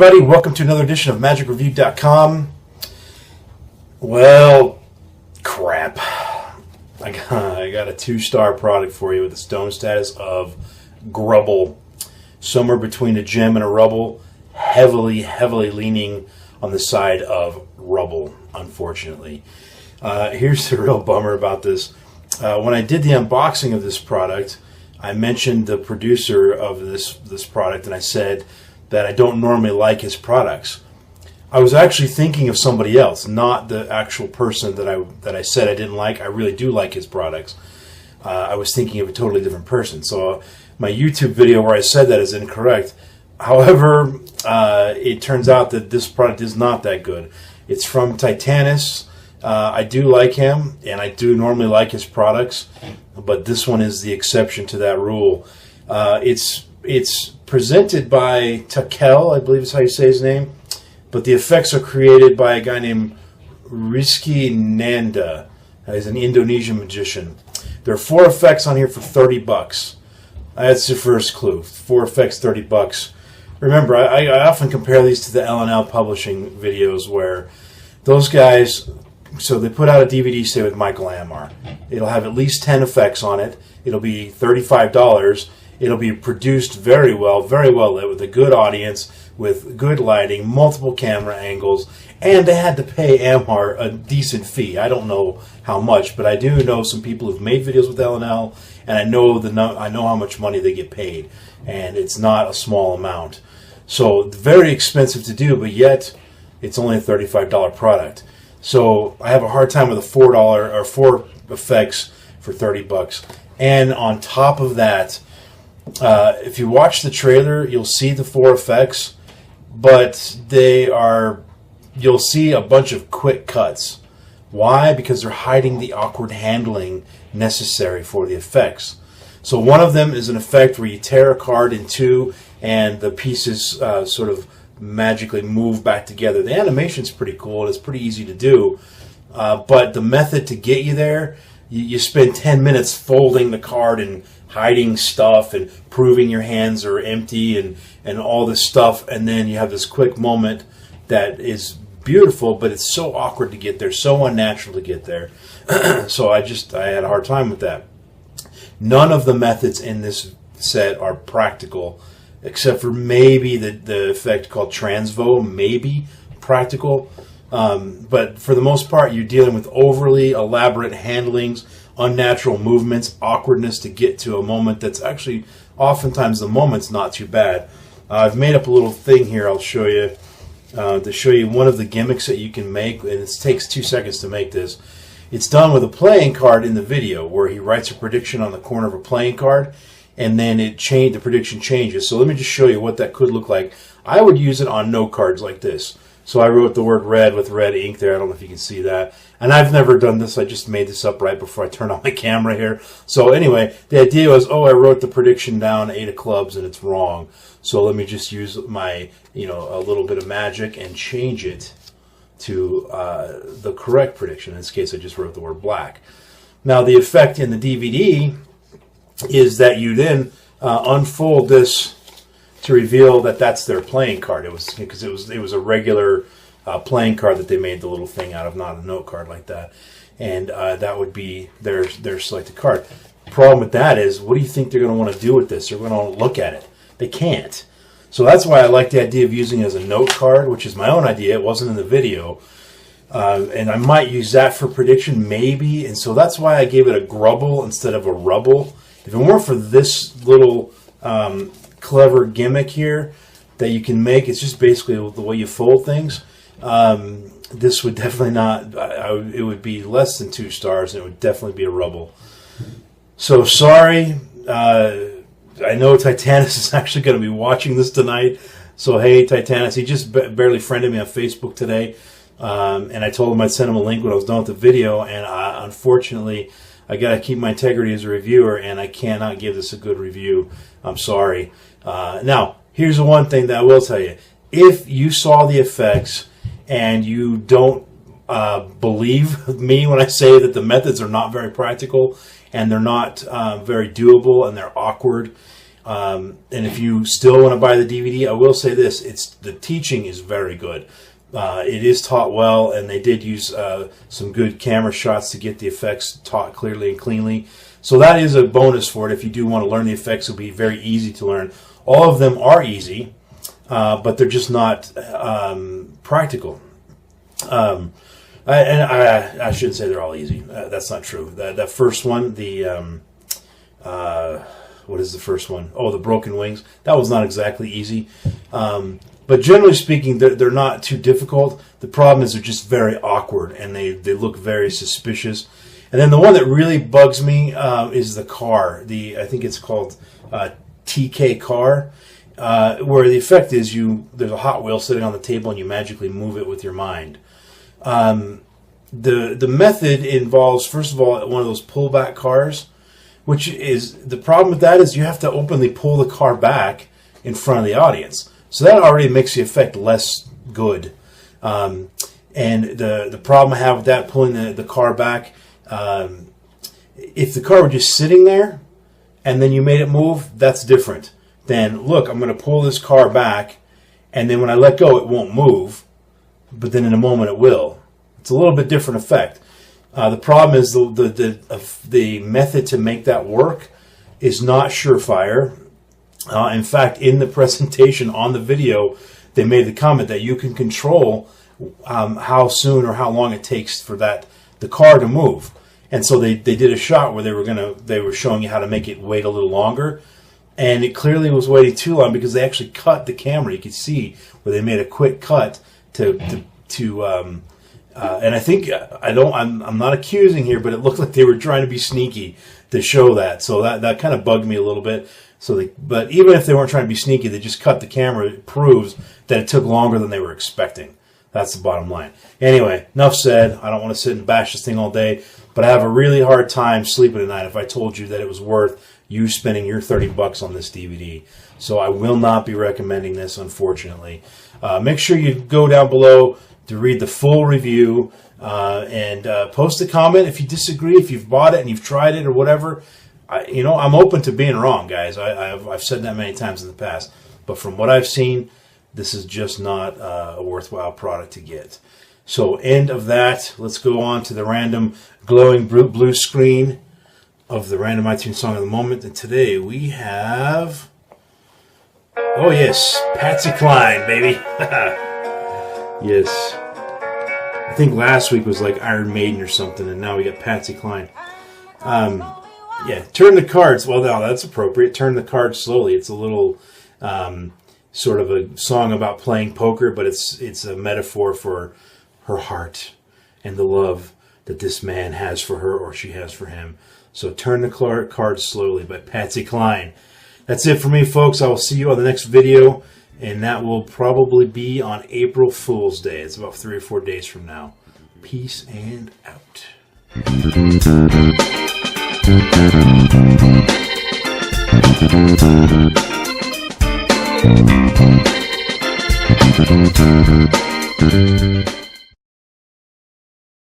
everybody, welcome to another edition of MagicReview.com. Well, crap. I got a 2-star product for you with the stone status of grubble. Somewhere between a gem and a rubble, heavily leaning on the side of rubble, unfortunately. Here's the real bummer about this. When I did the unboxing of this product, I mentioned the producer of this product, and I said that I don't normally like his products. I was actually thinking of somebody else, not the actual person that I said I didn't like. I really do like his products. I was thinking of a totally different person. So my YouTube video where I said that is incorrect. However, it turns out that this product is not that good. It's from Titanus. I do like him, and I do normally like his products, but this one is the exception to that rule. It's presented by Takel, I believe is how you say his name, but the effects are created by a guy named Rizki Nanda. He's an Indonesian magician. There are 4 effects on here for $30. That's your first clue. 4 effects, $30. Remember, I often compare these to the L&L publishing videos where those guys, so they put out a DVD, say, with Michael Amar. It'll have at least 10 effects on it. It'll be $35. It'll be produced very well lit, with a good audience, with good lighting, multiple camera angles, and they had to pay Amar a decent fee. I don't know how much, but I do know some people who've made videos with L&L, and I know how much money they get paid, and it's not a small amount. So very expensive to do, but yet it's only a $35 product. So I have a hard time with a $4 or 4 effects for $30. And on top of that, if you watch the trailer, you'll see the 4 effects, but you'll see a bunch of quick cuts. Why? Because they're hiding the awkward handling necessary for the effects. So one of them is an effect where you tear a card in 2 and the pieces sort of magically move back together. The animation's pretty cool and it's pretty easy to do, but the method to get you there, you spend 10 minutes folding the card and hiding stuff and proving your hands are empty and all this stuff, and then you have this quick moment that is beautiful, but it's so awkward to get there, so unnatural to get there. So I had a hard time with that. None of the methods in this set are practical, except for maybe the effect called Transvo, maybe practical. But for the most part, you're dealing with overly elaborate handlings, unnatural movements, awkwardness to get to a moment that's actually, oftentimes the moment's not too bad. I've made up a little thing here I'll show you to show you one of the gimmicks that you can make, and it takes 2 seconds to make this. It's done with a playing card in the video where he writes a prediction on the corner of a playing card, and then the prediction changes. So let me just show you what that could look like. I would use it on note cards like this. So I wrote the word red with red ink there. I don't know if you can see that. And I've never done this. I just made this up right before I turned on my camera here. So anyway, the idea was, I wrote the prediction down, 8 of clubs, and it's wrong. So let me just use my, a little bit of magic and change it to the correct prediction. In this case, I just wrote the word black. Now, the effect in the DVD is that you then unfold this to reveal that that's their playing card. It was a regular playing card that they made the little thing out of, not a note card like that. And that would be their selected card. The problem with that is, what do you think they're going to want to do with this? They're going to look at it. They can't. So that's why I like the idea of using it as a note card, which is my own idea. It wasn't in the video. And I might use that for prediction, maybe. And so that's why I gave it a grubble instead of a rubble. If it weren't for this little clever gimmick here that you can make, it's just basically the way you fold things. This would definitely not, it would be less than 2 stars, and it would definitely be a rubble. So sorry. I know Titanus is actually going to be watching this tonight. So hey, Titanus, he just barely friended me on Facebook today. And I told him I'd send him a link when I was done with the video, and unfortunately, I got to keep my integrity as a reviewer, and I cannot give this a good review. I'm sorry. Now, here's the one thing that I will tell you. If you saw the effects and you don't believe me when I say that the methods are not very practical and they're not very doable and they're awkward, And if you still want to buy the DVD, I will say this: the teaching is very good. It is taught well, and they did use some good camera shots to get the effects taught clearly and cleanly. So that is a bonus for it. If you do want to learn the effects, it'll be very easy to learn. All of them are easy, but they're just not practical. I shouldn't say they're all easy. That's not true. That first one, what is the first one? Oh, the Broken Wings. That was not exactly easy. But generally speaking, they're not too difficult. The problem is they're just very awkward, and they look very suspicious. And then the one that really bugs me is the car. I think it's called TK car, where the effect is there's a Hot Wheel sitting on the table, and you magically move it with your mind. The method involves, first of all, one of those pullback cars, which is, the problem with that is you have to openly pull the car back in front of the audience. So that already makes the effect less good. And the problem I have with that, pulling the car back, if the car were just sitting there and then you made it move, that's different. Then, look, I'm going to pull this car back, and then when I let go, it won't move, but then in a moment it will. It's a little bit different effect. The problem is the method to make that work is not surefire. In fact, in the presentation on the video, they made the comment that you can control how soon or how long it takes for the car to move. And so they did a shot where they were showing you how to make it wait a little longer, and it clearly was waiting too long because they actually cut the camera. You could see where they made a quick cut and I think I'm not accusing here, but it looked like they were trying to be sneaky to show that. So that kind of bugged me a little bit. But even if they weren't trying to be sneaky, they just cut the camera. It proves that it took longer than they were expecting. That's the bottom line. Anyway, enough said. I don't want to sit and bash this thing all day, but I have a really hard time sleeping at night if I told you that it was worth you spending your $30 on this DVD. So I will not be recommending this, unfortunately. Make sure you go down below to read the full review and post a comment if you disagree, if you've bought it and you've tried it or whatever. I'm open to being wrong, guys. I've said that many times in the past. But from what I've seen, this is just not a worthwhile product to get. So end of that. Let's go on to the random glowing blue screen of the random iTunes song of the moment. And today we have... Oh, yes. Patsy Cline, baby. Yes. I think last week was like Iron Maiden or something, and now we got Patsy Cline. Yeah, turn the cards. Well, now that's appropriate. Turn the cards slowly. It's a little sort of a song about playing poker, but it's a metaphor for her heart and the love that this man has for her or she has for him. So turn the cards slowly by Patsy Cline. That's it for me, folks. I will see you on the next video, and that will probably be on April Fool's Day. It's about 3 or 4 days from now. Peace and out.